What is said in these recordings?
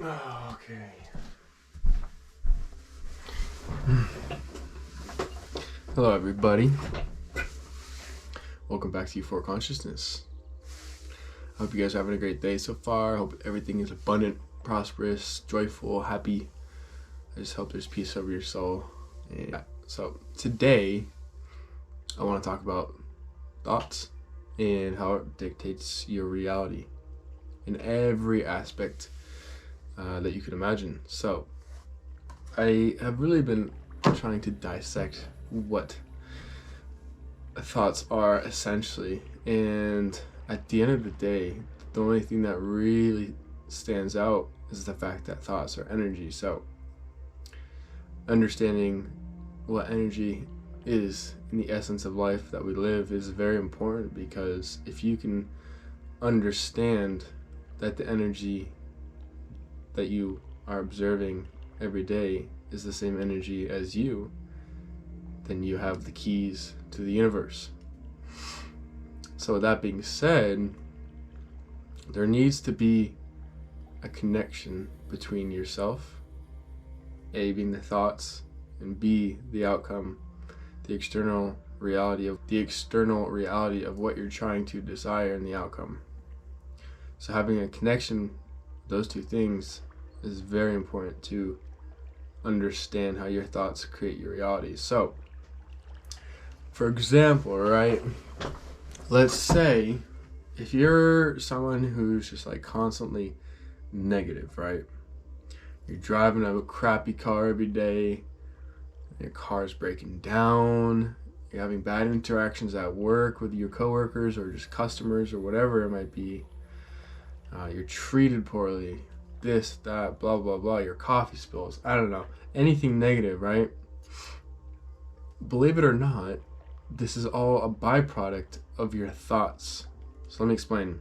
Okay. Hello, everybody. Welcome back to Euphoric Consciousness. I hope you guys are having a great day so far. I hope everything is abundant, prosperous, joyful, happy. I just hope there's peace over your soul. And so today, I want to talk about thoughts and how it dictates your reality in every aspect that you could imagine. So I have really been trying to dissect what thoughts are essentially, and at the end of the day, the only thing that really stands out is the fact that thoughts are energy. So understanding what energy is in the essence of life that we live is very important, because if you can understand that the energy that you are observing every day is the same energy as you, then you have the keys to the universe. So with that being said, there needs to be a connection between yourself, A being the thoughts, and B the outcome, the external reality of what you're trying to desire and the outcome. So having a connection, those two things, is very important to understand how your thoughts create your reality. So, for example, right, let's say if you're someone who's just like constantly negative, right? You're driving a crappy car every day, your car's breaking down, you're having bad interactions at work with your coworkers or just customers or whatever it might be, you're treated poorly, this, that, blah, blah, blah, your coffee spills, I don't know, anything negative, right? Believe it or not, this is all a byproduct of your thoughts. So let me explain.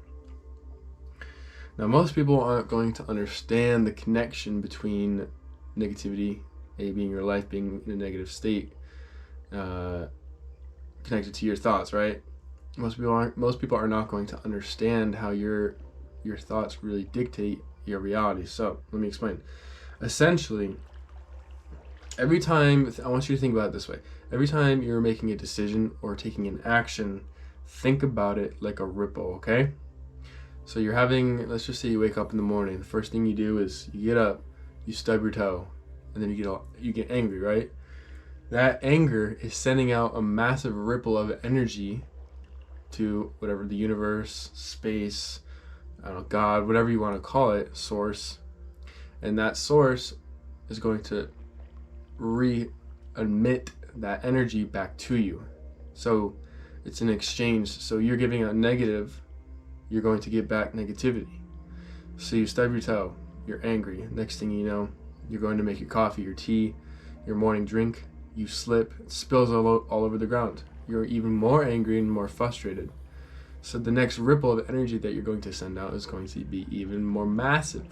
Now, most people aren't going to understand the connection between negativity, A being your life being in a negative state, connected to your thoughts, right? Most people are not going to understand how your thoughts really dictate your reality. So let me explain. Essentially, every time, I want you to think about it this way. Every time you're making a decision or taking an action, think about it like a ripple, okay? So you're having, let's just say you wake up in the morning. The first thing you do is you get up, you stub your toe, and then you get angry, right? That anger is sending out a massive ripple of energy to whatever, the universe, space, I don't know, God, whatever you want to call it, source. And that source is going to re-emit that energy back to you. So it's an exchange. So you're giving out negative, you're going to get back negativity. So you stub your toe, you're angry. Next thing you know, you're going to make your coffee, your tea, your morning drink, you slip, it spills all over the ground. You're even more angry and more frustrated. So the next ripple of energy that you're going to send out is going to be even more massive.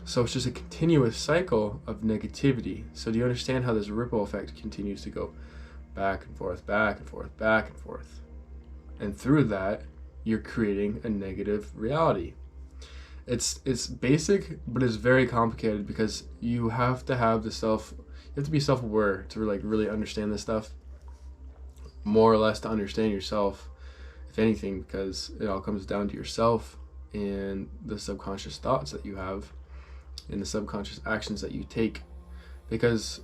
So it's just a continuous cycle of negativity. So do you understand how this ripple effect continues to go back and forth, back and forth, back and forth? And through that, you're creating a negative reality. It's basic, but it's very complicated, because you have to be self-aware to really understand this stuff, more or less to understand yourself, if anything, because it all comes down to yourself and the subconscious thoughts that you have and the subconscious actions that you take. Because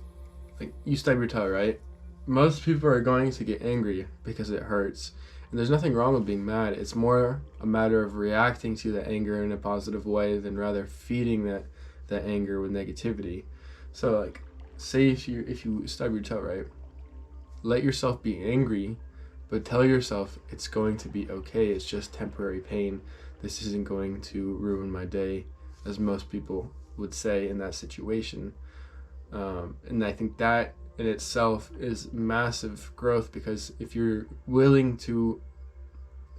like you stub your toe, right? Most people are going to get angry because it hurts. And there's nothing wrong with being mad. It's more a matter of reacting to the anger in a positive way than rather feeding that anger with negativity. So like, say if you stub your toe, right? Let yourself be angry, but tell yourself it's going to be okay. It's just temporary pain. This isn't going to ruin my day, as most people would say in that situation. And I think that in itself is massive growth, because if you're willing to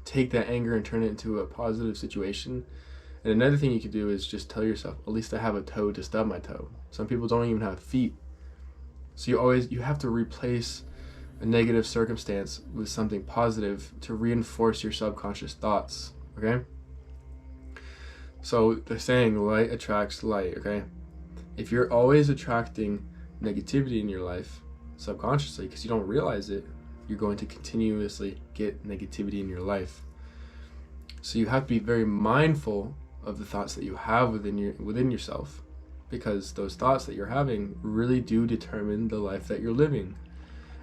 take that anger and turn it into a positive situation. And another thing you could do is just tell yourself, at least I have a toe to stub my toe. Some people don't even have feet. So you have to replace a negative circumstance with something positive to reinforce your subconscious thoughts, okay? So they're saying light attracts light, okay? If you're always attracting negativity in your life subconsciously because you don't realize it, you're going to continuously get negativity in your life. So you have to be very mindful of the thoughts that you have within yourself, because those thoughts that you're having really do determine the life that you're living.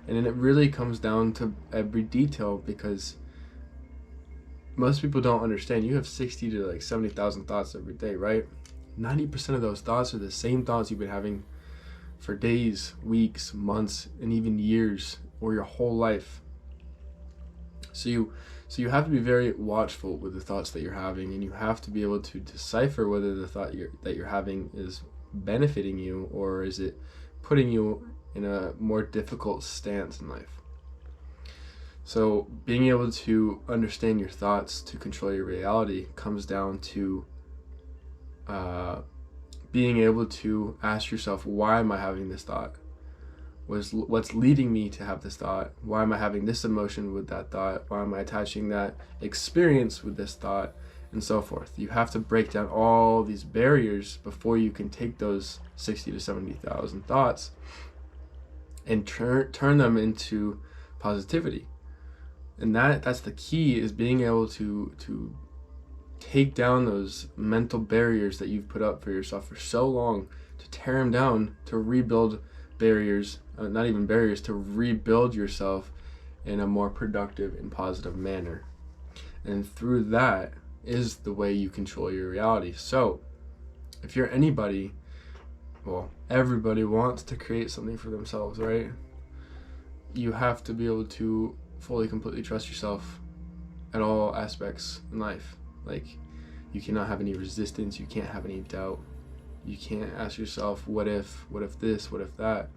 And then it really comes down to every detail, because most people don't understand. You have 60 to like 70,000 thoughts every day, right? 90% of those thoughts are the same thoughts you've been having for days, weeks, months, and even years, or your whole life. So you have to be very watchful with the thoughts that you're having, and you have to be able to decipher whether the thought that you're having is benefiting you, or is it putting you in a more difficult stance in life. So being able to understand your thoughts to control your reality comes down to being able to ask yourself, why am I having this thought? What's leading me to have this thought? Why am I having this emotion with that thought? Why am I attaching that experience with this thought? And so forth. You have to break down all these barriers before you can take those 60 to 70,000 thoughts and turn them into positivity. And that's the key, is being able to take down those mental barriers that you've put up for yourself for so long, to tear them down, to rebuild barriers, not even barriers, to rebuild yourself in a more productive and positive manner. And through that is the way you control your reality. So if you're anybody, well, everybody wants to create something for themselves, right? You have to be able to fully, completely trust yourself at all aspects in life. Like, you cannot have any resistance, you can't have any doubt, you can't ask yourself, what if this, what if that.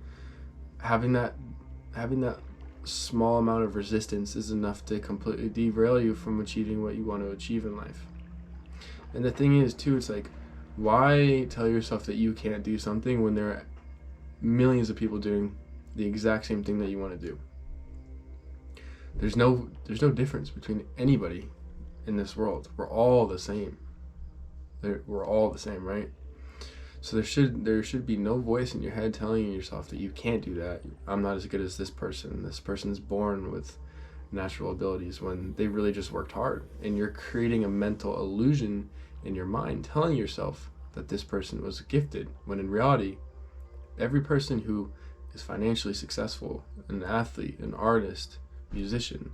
Having that small amount of resistance is enough to completely derail you from achieving what you want to achieve in life. And the thing is too, it's like, why tell yourself that you can't do something when there are millions of people doing the exact same thing that you want to do? There's no difference between anybody in this world. We're all the same. We're all the same, right? So there should be no voice in your head telling yourself that you can't do that. I'm not as good as this person. This person's born with natural abilities, when they really just worked hard. And you're creating a mental illusion in your mind, telling yourself that this person was gifted, when in reality, every person who is financially successful, an athlete, an artist, musician,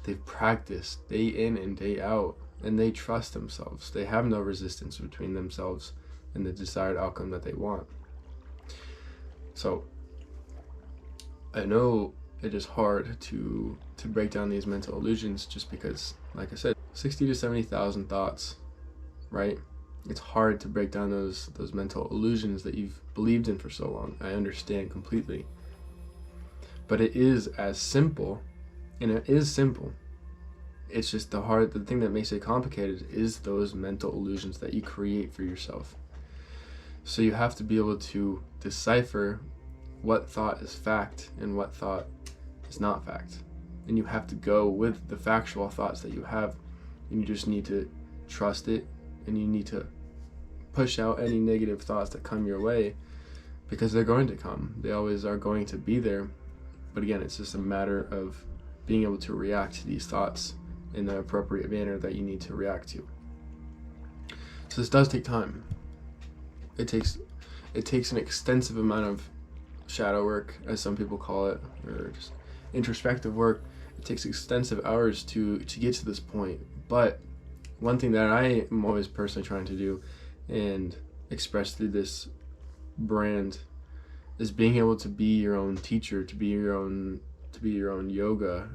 they've practiced day in and day out, and they trust themselves. They have no resistance between themselves and the desired outcome that they want. So I know it is hard to break down these mental illusions, just because, like I said, 60 to 70,000 thoughts, right? It's hard to break down those mental illusions that you've believed in for so long. I understand completely. But it is as simple, and it is simple. It's just the thing that makes it complicated is those mental illusions that you create for yourself. So you have to be able to decipher what thought is fact and what thought is not fact. And you have to go with the factual thoughts that you have, and you just need to trust it, and you need to push out any negative thoughts that come your way, because they're going to come. They always are going to be there. But again, it's just a matter of being able to react to these thoughts in the appropriate manner that you need to react to. So this does take time. It takes an extensive amount of shadow work, as some people call it, or just introspective work. It takes extensive hours to get to this point. But one thing that I am always personally trying to do and express through this brand is being able to be your own teacher, to be your own yoga,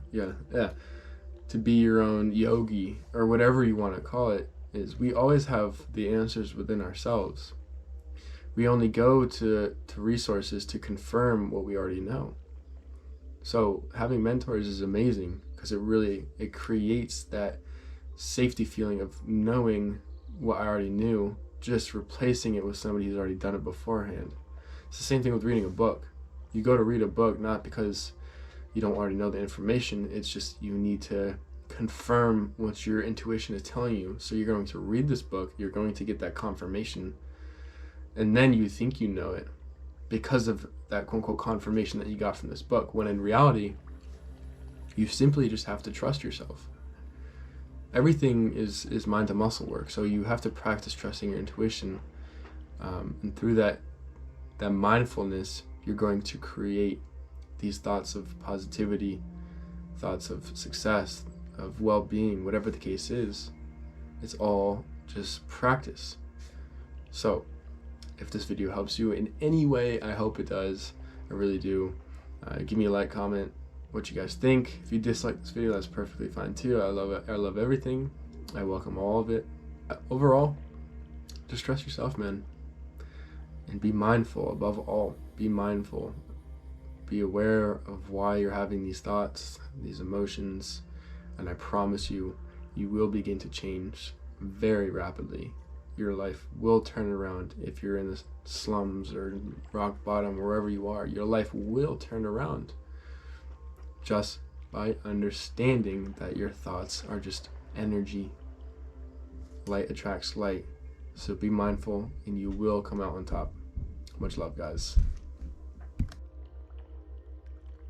to be your own yogi, or whatever you want to call it. Is we always have the answers within ourselves. We only go to resources to confirm what we already know. So having mentors is amazing, because it creates that safety feeling of knowing what I already knew, just replacing it with somebody who's already done it beforehand. It's the same thing with reading a book. You go to read a book not because you don't already know the information, it's just you need to confirm what your intuition is telling you. So you're going to read this book, you're going to get that confirmation, and then you think you know it because of that quote unquote confirmation that you got from this book, when in reality, you simply just have to trust yourself. Everything is mind to muscle work, so you have to practice trusting your intuition, and through that mindfulness, you're going to create these thoughts of positivity, thoughts of success, of well-being, whatever the case is. It's all just practice. So if this video helps you in any way, I hope it does. I really do. Give me a like, comment what you guys think. If you dislike this video, that's perfectly fine too. I love it. I love everything. I welcome all of it. Overall, just trust yourself, man. And be mindful. Above all, be mindful. Be aware of why you're having these thoughts, these emotions, and I promise you, you will begin to change very rapidly. Your life will turn around. If you're in the slums or rock bottom, wherever you are, your life will turn around just by understanding that your thoughts are just energy. Light attracts light. So be mindful and you will come out on top. Much love, guys.